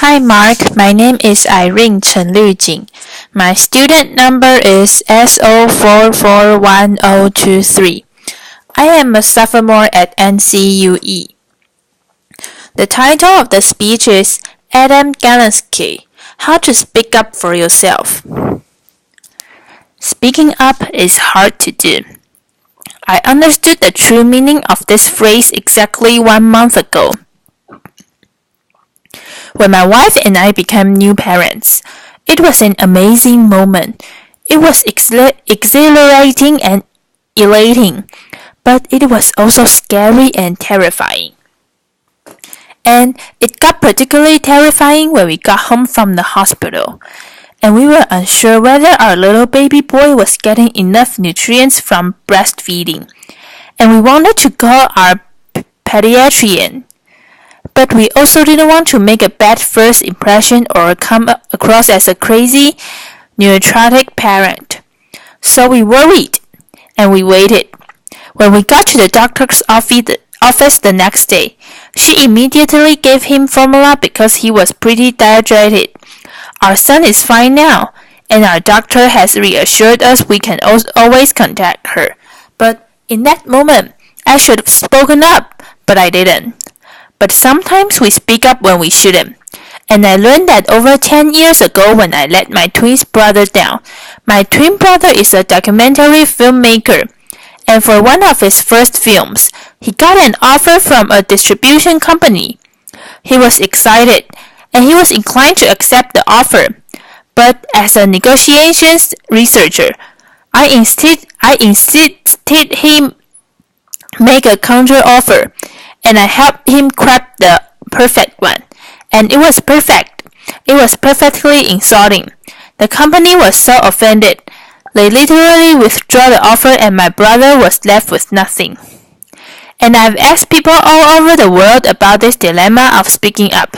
Hi Mark, my name is Irene Chen Jing. My student number is SO441023. I am a sophomore at NCUE. The title of the speech is Adam Galinsky, How to Speak Up for Yourself. Speaking up is hard to do. I understood the true meaning of this phrase exactly 1 month ago. When my wife and I became new parents, it was an amazing moment. It was exhilarating and elating, but it was also scary and terrifying. And it got particularly terrifying when we got home from the hospital, and we were unsure whether our little baby boy was getting enough nutrients from breastfeeding, and we wanted to call our pediatrician. But we also didn't want to make a bad first impression or come across as a crazy, neurotic parent. So we worried, and we waited. When we got to the doctor's office the next day, she immediately gave him formula because he was pretty dehydrated. Our son is fine now, and our doctor has reassured us we can always contact her. But in that moment, I should have spoken up, but I didn't. But sometimes we speak up when we shouldn't. And I learned that over 10 years ago when I let my twin brother down. My twin brother is a documentary filmmaker, and for one of his first films, he got an offer from a distribution company. He was excited, and he was inclined to accept the offer. But as a negotiations researcher, I insisted him make a counter offer, and I helped him craft the perfect one. And it was perfect. It was perfectly insulting. The company was so offended. They literally withdrew the offer and my brother was left with nothing. And I've asked people all over the world about this dilemma of speaking up.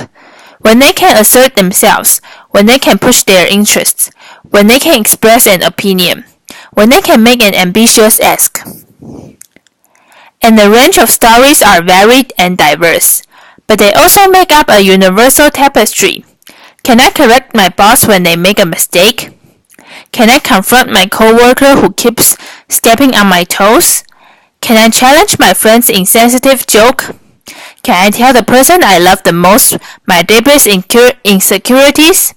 When they can assert themselves, when they can push their interests, when they can express an opinion, when they can make an ambitious ask. And the range of stories are varied and diverse, but they also make up a universal tapestry. Can I correct my boss when they make a mistake? Can I confront my coworker who keeps stepping on my toes? Can I challenge my friend's insensitive joke? Can I tell the person I love the most my deepest insecurities?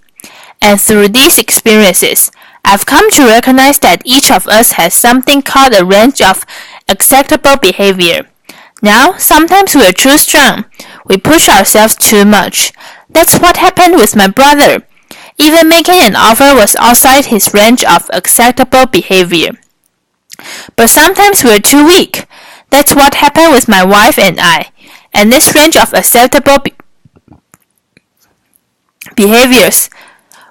And through these experiences, I've come to recognize that each of us has something called a range of acceptable behavior. Now, sometimes we're too strong. We push ourselves too much. That's what happened with my brother. Even making an offer was outside his range of acceptable behavior. But sometimes we're too weak. That's what happened with my wife and I. And this range of acceptable behaviors,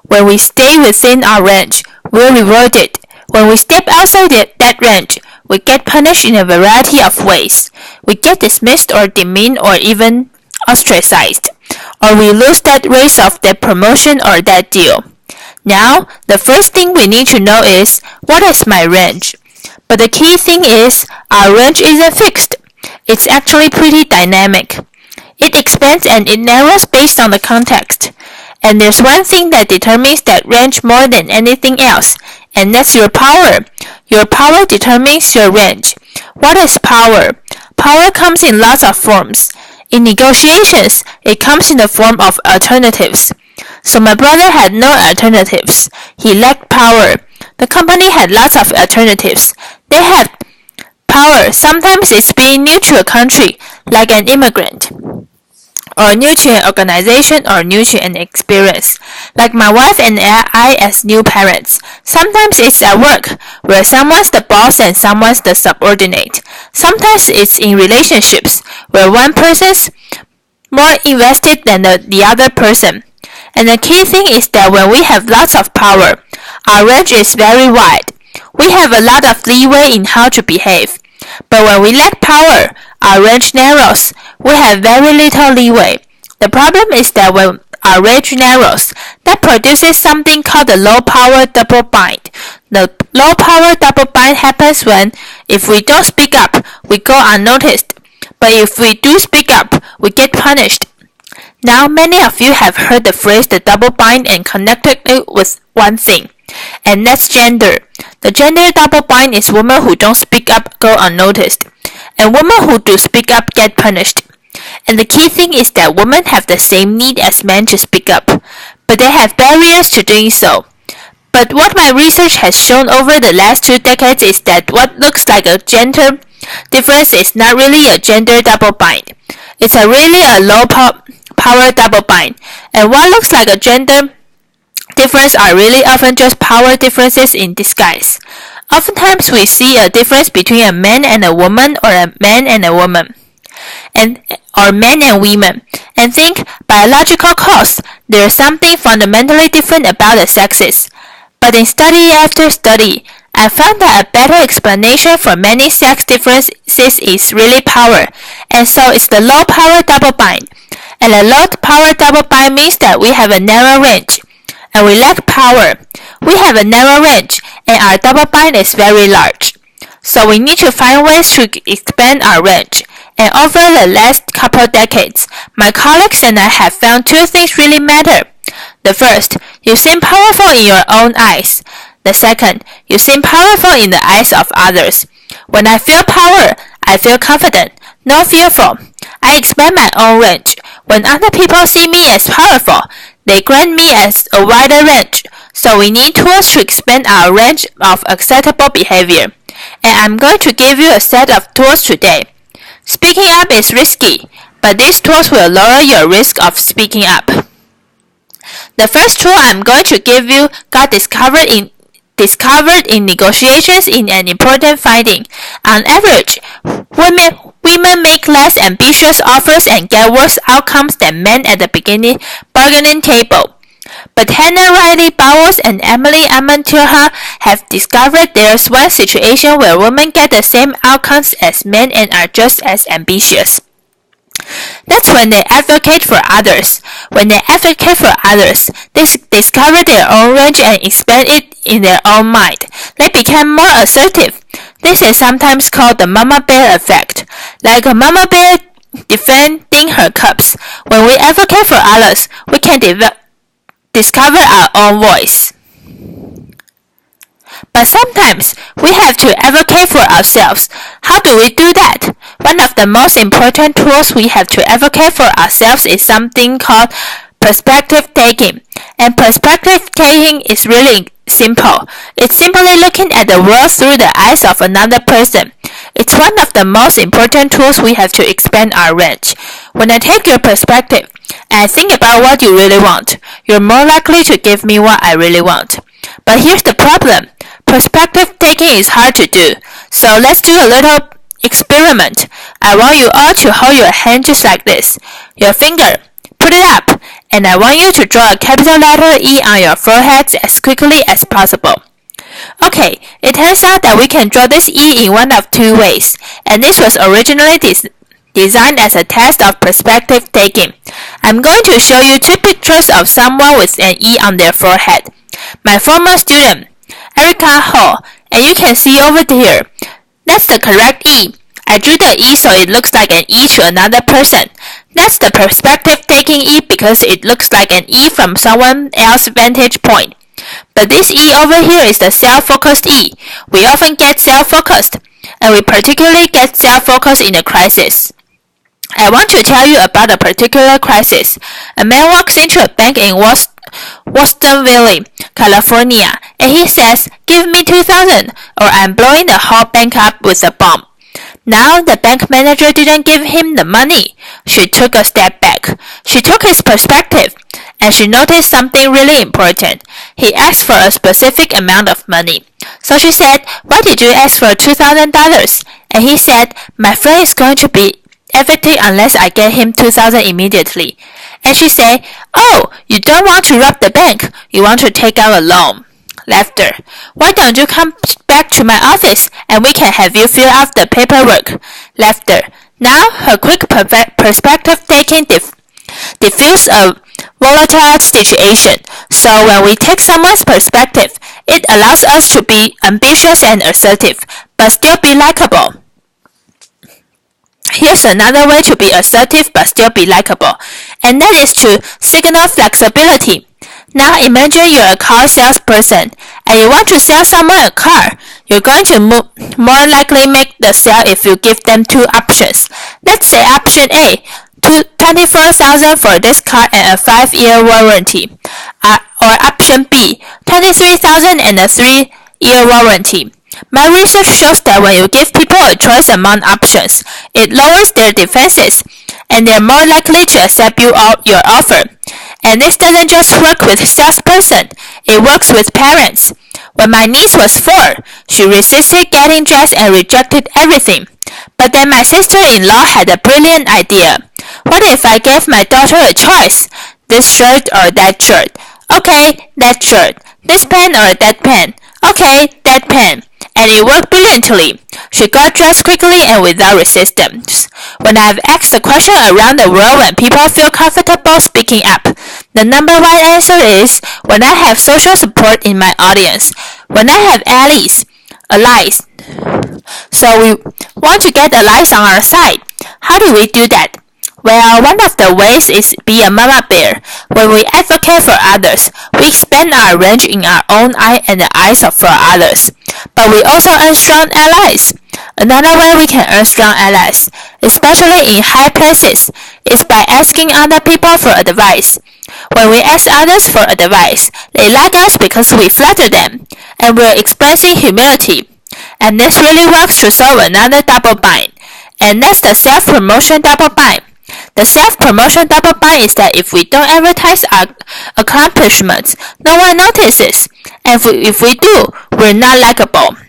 when we stay within our range, we're rewarded. When we step outside that range, we get punished in a variety of ways. We get dismissed or demeaned or even ostracized. Or we lose that race of that promotion or that deal. Now, the first thing we need to know is, what is my range? But the key thing is, our range isn't fixed. It's actually pretty dynamic. It expands and it narrows based on the context. And there's one thing that determines that range more than anything else, and that's your power. Your power determines your range. What is power? Power comes in lots of forms. In negotiations, it comes in the form of alternatives. So my brother had no alternatives. He lacked power. The company had lots of alternatives. They had power. Sometimes it's being new to a country, like an immigrant, or new to an organization, or new to an experience, like my wife and I as new parents. Sometimes it's at work, where someone's the boss and someone's the subordinate. Sometimes it's in relationships, where one person's more invested than the other person. And the key thing is that when we have lots of power, our range is very wide. We have a lot of leeway in how to behave. But when we lack power, our range narrows. We have very little leeway. The problem is that when our range narrows, that produces something called the low power double bind. The low power double bind happens when, if we don't speak up, we go unnoticed. But if we do speak up, we get punished. Now, many of you have heard the phrase the double bind and connected it with one thing, and that's gender. The gender double bind is women who don't speak up go unnoticed, and women who do speak up get punished. And the key thing is that women have the same need as men to speak up, but they have barriers to doing so. But what my research has shown over the last 2 decades is that what looks like a gender difference is not really a gender double bind. It's really a low power double bind, and what looks like a gender difference are really often just power differences in disguise. Oftentimes we see a difference between a man and a woman or a man and a woman, or men and women, and think biological cause there is something fundamentally different about the sexes. But in study after study, I found that a better explanation for many sex differences is really power, and so it's the low power double bind. And a low power double bind means that we have a narrow range, and we lack power. We have a narrow range, and our double bind is very large. So we need to find ways to expand our range. And over the last couple decades, my colleagues and I have found 2 things really matter. The first, you seem powerful in your own eyes. The second, you seem powerful in the eyes of others. When I feel power, I feel confident, not fearful. I expand my own range. When other people see me as powerful, they grant me as a wider range. So we need tools to expand our range of acceptable behavior. And I'm going to give you a set of tools today. Speaking up is risky, but these tools will lower your risk of speaking up. The first tool I'm going to give you got discovered in negotiations in an important finding. On average, women make less ambitious offers and get worse outcomes than men at the bargaining table. But Hannah Riley Bowers and Emily Amantilha have discovered there's one situation where women get the same outcomes as men and are just as ambitious. That's when they advocate for others. When they advocate for others, they discover their own range and expand it in their own mind. They become more assertive. This is sometimes called the mama bear effect. Like a mama bear defending her cubs. When we advocate for others, we can discover our own voice. But sometimes we have to advocate for ourselves. How do we do that? One of the most important tools we have to advocate for ourselves is something called perspective taking. And perspective taking is really simple. It's simply looking at the world through the eyes of another person. It's one of the most important tools we have to expand our range. When I take your perspective and I think about what you really want, you're more likely to give me what I really want. But here's the problem. Perspective taking is hard to do. So let's do a little experiment. I want you all to hold your hand just like this. Your finger. Put it up. And I want you to draw a capital letter E on your foreheads as quickly as possible. Okay, it turns out that we can draw this E in one of 2 ways. And this was originally designed as a test of perspective taking. I'm going to show you 2 pictures of someone with an E on their forehead. My former student, Erica Hall, and you can see over here. That's the correct E. I drew the E so it looks like an E to another person. That's the perspective taking E because it looks like an E from someone else's vantage point. But this E over here is the self-focused E. We often get self-focused, and we particularly get self-focused in a crisis. I want to tell you about a particular crisis. A man walks into a bank in Westonville, California, and he says, "Give me $2,000 or I'm blowing the whole bank up with a bomb." Now the bank manager didn't give him the money. She took a step back. She took his perspective, and she noticed something really important. He asked for a specific amount of money. So she said, "Why did you ask for $2,000? And he said, "My friend is going to be evicted unless I get him $2,000 immediately." And she said, "Oh, you don't want to rob the bank. You want to take out a loan." Laughter. "Why don't you come back to my office and we can have you fill out the paperwork?" Laughter. Now her quick perspective taking diffused a volatile situation. So when we take someone's perspective, it allows us to be ambitious and assertive, but still be likable. Here's another way to be assertive but still be likable, and that is to signal flexibility. Now imagine you're a car salesperson and you want to sell someone a car. You're going to more likely make the sale if you give them two options. Let's say option A, $24,000 for this car and a 5-year warranty, or option B, $23,000 and a 3-year warranty. My research shows that when you give people a choice among options, it lowers their defenses, and they're more likely to accept your offer. And this doesn't just work with salesperson, it works with parents. When my niece was 4, she resisted getting dressed and rejected everything. But then my sister-in-law had a brilliant idea. What if I gave my daughter a choice? This shirt or that shirt? Okay, that shirt. This pen or that pen? Okay, that pen. And it worked brilliantly. She got dressed quickly and without resistance. When I've asked the question around the world when people feel comfortable speaking up, the number one answer is when I have social support in my audience, when I have allies. So we want to get allies on our side. How do we do that? Well, one of the ways is be a mama bear. When we advocate for others, we expand our range in our own eye and the eyes for others. But we also earn strong allies. Another way we can earn strong allies, especially in high places, is by asking other people for advice. When we ask others for advice, they like us because we flatter them, and we're expressing humility. And this really works to solve another double bind, and that's the self-promotion double bind. The self-promotion double bind is that if we don't advertise our accomplishments, no one notices, and if we do, we're not likable.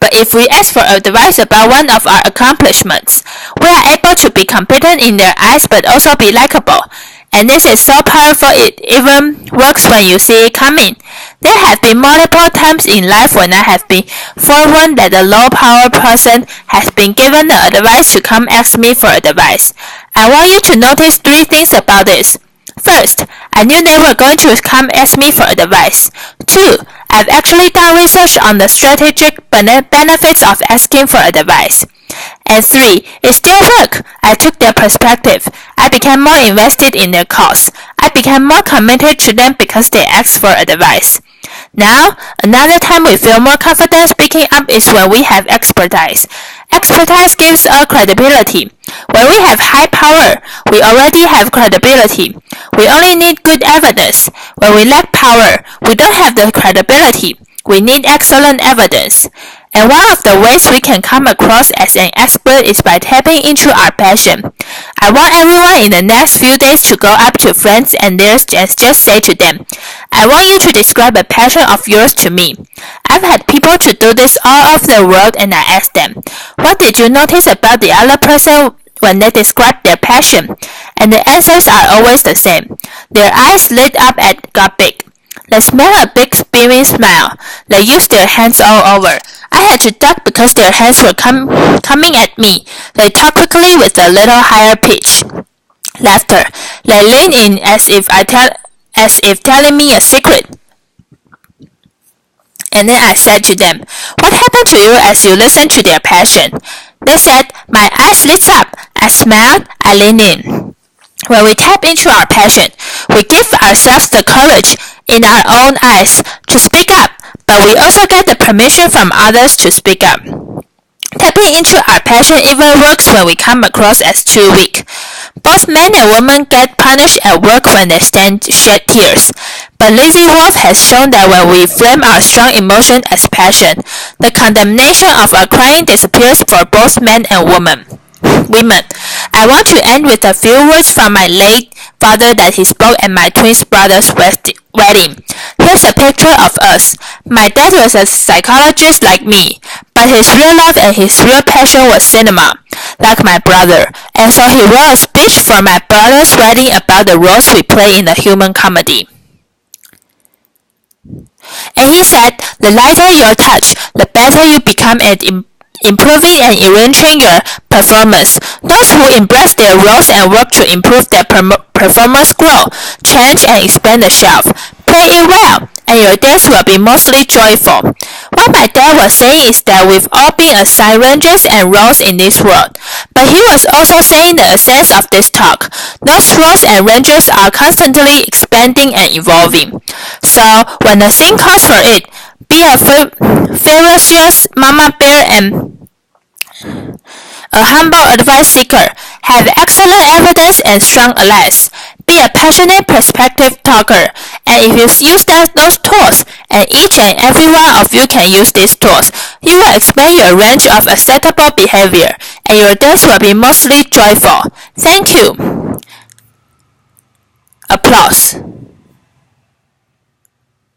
But if we ask for advice about one of our accomplishments, we are able to be competent in their eyes but also be likable. And this is so powerful it even works when you see it coming. There have been multiple times in life when I have been forewarned that a low-power person has been given the advice to come ask me for advice. I want you to notice 3 things about this. First, I knew they were going to come ask me for advice. 2, I've actually done research on the strategic benefits of asking for advice. And 3, it still worked. I took their perspective. I became more invested in their cause. I became more committed to them because they asked for advice. Now, another time we feel more confident speaking up is when we have expertise. Expertise gives us credibility. When we have high power, we already have credibility. We only need good evidence. When we lack power, we don't have the credibility. We need excellent evidence. And one of the ways we can come across as an expert is by tapping into our passion. I want everyone in the next few days to go up to friends and theirs and just say to them, I want you to describe a passion of yours to me. I've had people to do this all over the world and I ask them, what did you notice about the other person when they describe their passion? And the answers are always the same. Their eyes lit up and got big. They smell a big beaming smile. They used their hands all over. I had to duck because their hands were coming at me. They talked quickly with a little higher pitch. Laughter. They leaned in as if telling me a secret. And then I said to them, what happened to you as you listened to their passion? They said, my eyes lit up. I smiled. I leaned in. When we tap into our passion, we give ourselves the courage in our own eyes to speak up, but we also get the permission from others to speak up. Tapping into our passion even works when we come across as too weak. Both men and women get punished at work when they shed tears. But Lizzie Wolfe has shown that when we frame our strong emotion as passion, the condemnation of our crying disappears for both men and women. I want to end with a few words from my late father that he spoke at my twin brother's wedding. Here's a picture of us. My dad was a psychologist like me, but his real love and his real passion was cinema, like my brother, and so he wrote a speech for my brother's wedding about the roles we play in the human comedy. And he said, the lighter your touch, the better you become at improving and enriching your performance. Those who embrace their roles and work to improve their performance grow, change and expand the shelf. Play it well, and your days will be mostly joyful. What What my dad was saying is that we've all been assigned ranges and roles in this world, but he was also saying the essence of this talk. Those roles and ranges are constantly expanding and evolving. So when the scene calls for it, be a ferocious mama bear and a humble advice seeker, have excellent evidence and strong allies. Be a passionate perspective talker, and if you use those tools, and each and every one of you can use these tools, you will expand your range of acceptable behavior, and your days will be mostly joyful. Thank you. Applause.